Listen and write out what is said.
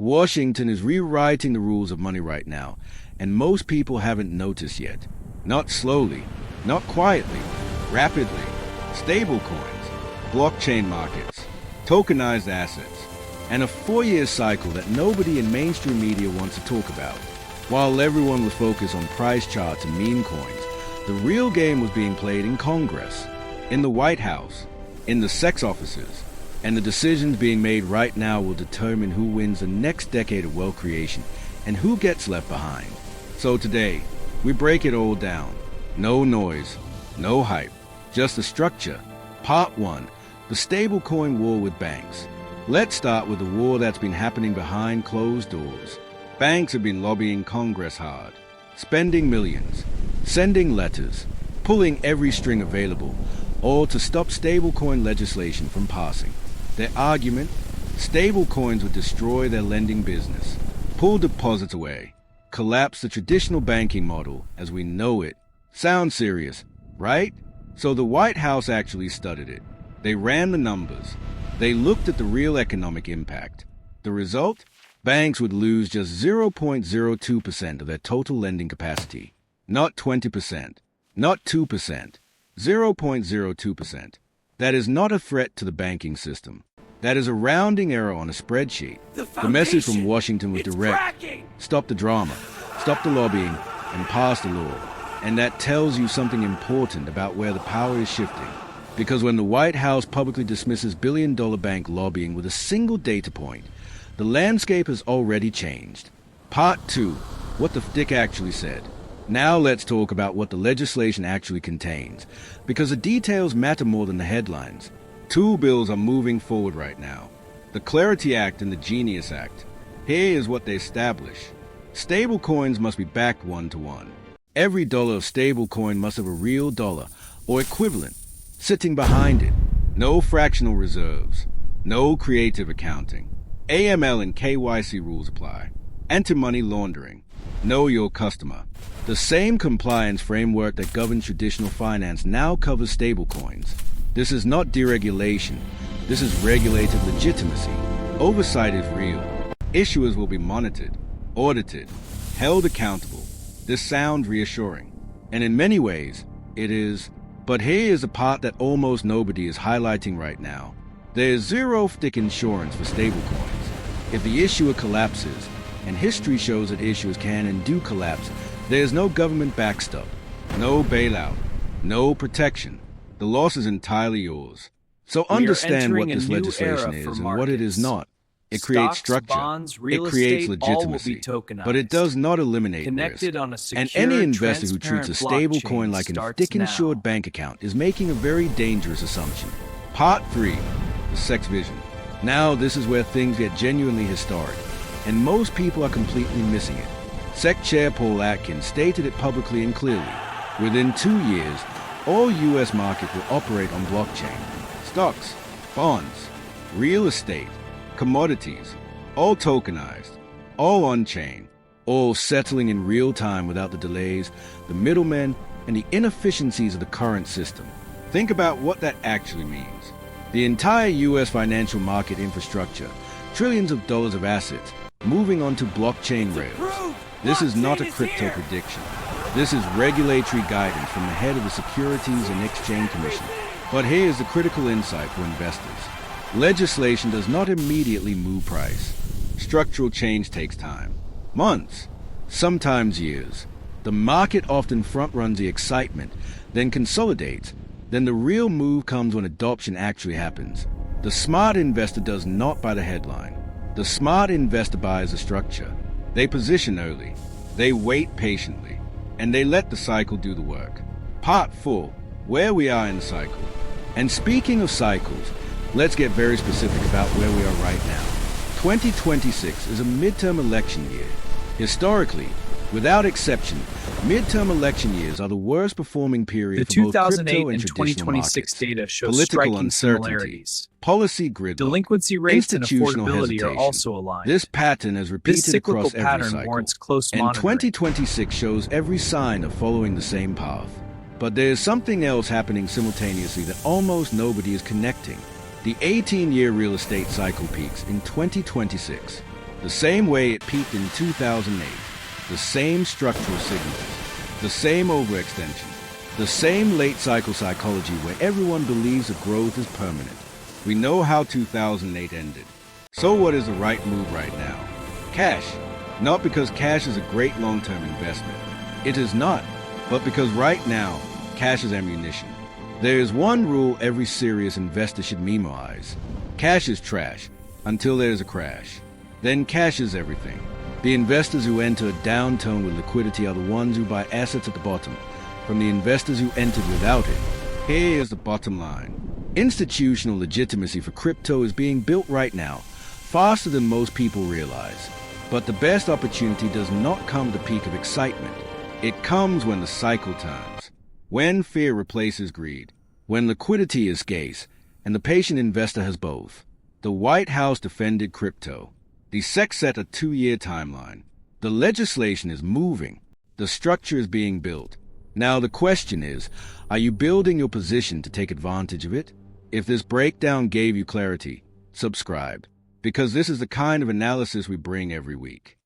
Washington is rewriting the rules of money right now, and most people haven't noticed yet. Not slowly, not quietly, rapidly. Stablecoins, blockchain markets, tokenized assets, and a 4-year cycle that nobody in mainstream media wants to talk about. While everyone was focused on price charts and meme coins, the real game was being played in Congress, in the White House, in the sex offices, and the decisions being made right now will determine who wins the next decade of wealth creation and who gets left behind. So today, we break it all down. No noise, no hype, just the structure. Part 1, the stablecoin war with banks. Let's start with the war that's been happening behind closed doors. Banks have been lobbying Congress hard, spending millions, sending letters, pulling every string available, all to stop stablecoin legislation from passing. Their argument, stablecoins would destroy their lending business, pull deposits away, collapse the traditional banking model as we know it. Sounds serious, right? So the White House actually studied it. They ran the numbers. They looked at the real economic impact. The result? Banks would lose just 0.02% of their total lending capacity. Not 20%, not 2%, 0.02%. That is not a threat to the banking system. That is a rounding error on a spreadsheet. The message from Washington was direct. Stop the drama, stop the lobbying, and pass the law. And that tells you something important about where the power is shifting. Because when the White House publicly dismisses billion-dollar bank lobbying with a single data point, the landscape has already changed. Part 2, what the FDIC actually said. Now let's talk about what the legislation actually contains, because the details matter more than the headlines. 2 bills are moving forward right now, the Clarity Act and the Genius Act. Here is what they establish. Stablecoins must be backed one-to-one. Every dollar of stablecoin must have a real dollar, or equivalent, sitting behind it. No fractional reserves, no creative accounting. AML and KYC rules apply. Anti-money laundering. Know your customer. The same compliance framework that governs traditional finance now covers stablecoins. This is not deregulation. This is regulated legitimacy. Oversight is real. Issuers will be monitored, audited, held accountable. This sounds reassuring. And in many ways, it is. But here is the part that almost nobody is highlighting right now. There is zero FDIC insurance for stablecoins. If the issuer collapses, and history shows that issuers can and do collapse, there is no government backstop, no bailout, no protection. The loss is entirely yours. So understand what this legislation is and what it is not. It creates structure, it creates legitimacy, but it does not eliminate risk. And any investor who treats a stablecoin like an FDIC-insured bank account is making a very dangerous assumption. Part 3, the sex vision. Now this is where things get genuinely historic, and most people are completely missing it. SEC Chair Paul Atkins stated it publicly and clearly. Within 2 years, all U.S. markets will operate on blockchain. Stocks, bonds, real estate, commodities, all tokenized, all on-chain, all settling in real time without the delays, the middlemen, and the inefficiencies of the current system. Think about what that actually means. The entire U.S. financial market infrastructure, trillions of dollars of assets, moving onto blockchain rails. This is not a crypto prediction. This is regulatory guidance from the head of the Securities and Exchange Commission. But here is the critical insight for investors. Legislation does not immediately move price. Structural change takes time. Months, sometimes years. The market often front-runs the excitement, then consolidates. Then the real move comes when adoption actually happens. The smart investor does not buy the headline. The smart investor buys the structure. They position early. They wait patiently. And they let the cycle do the work. Part 4, where we are in the cycle. And speaking of cycles, let's get very specific about where we are right now. 2026 is a midterm election year. Historically, without exception, midterm election years are the worst performing period for both crypto and traditional markets. Data shows Political striking uncertainty, similarities. policy gridlock, Delinquency rates and institutional affordability hesitation. are also aligned. This pattern has This repeated cyclical across every pattern cycle. warrants close And monitoring. 2026 shows every sign of following the same path. But there is something else happening simultaneously that almost nobody is connecting. The 18-year real estate cycle peaks in 2026. The same way it peaked in 2008. The same structural signals. The same overextension. The same late cycle psychology where everyone believes that growth is permanent. We know how 2008 ended. So what is the right move right now? Cash. Not because cash is a great long-term investment. It is not. But because right now, cash is ammunition. There is one rule every serious investor should memorize. Cash is trash until there is a crash. Then cash is everything. The investors who enter a downturn with liquidity are the ones who buy assets at the bottom, from the investors who entered without it. Here is the bottom line. Institutional legitimacy for crypto is being built right now, faster than most people realize. But the best opportunity does not come at the peak of excitement. It comes when the cycle turns, when fear replaces greed, when liquidity is scarce, and the patient investor has both. The White House defended crypto. The SEC set a 2-year timeline. The legislation is moving. The structure is being built. Now the question is, are you building your position to take advantage of it? If this breakdown gave you clarity, subscribe, because this is the kind of analysis we bring every week.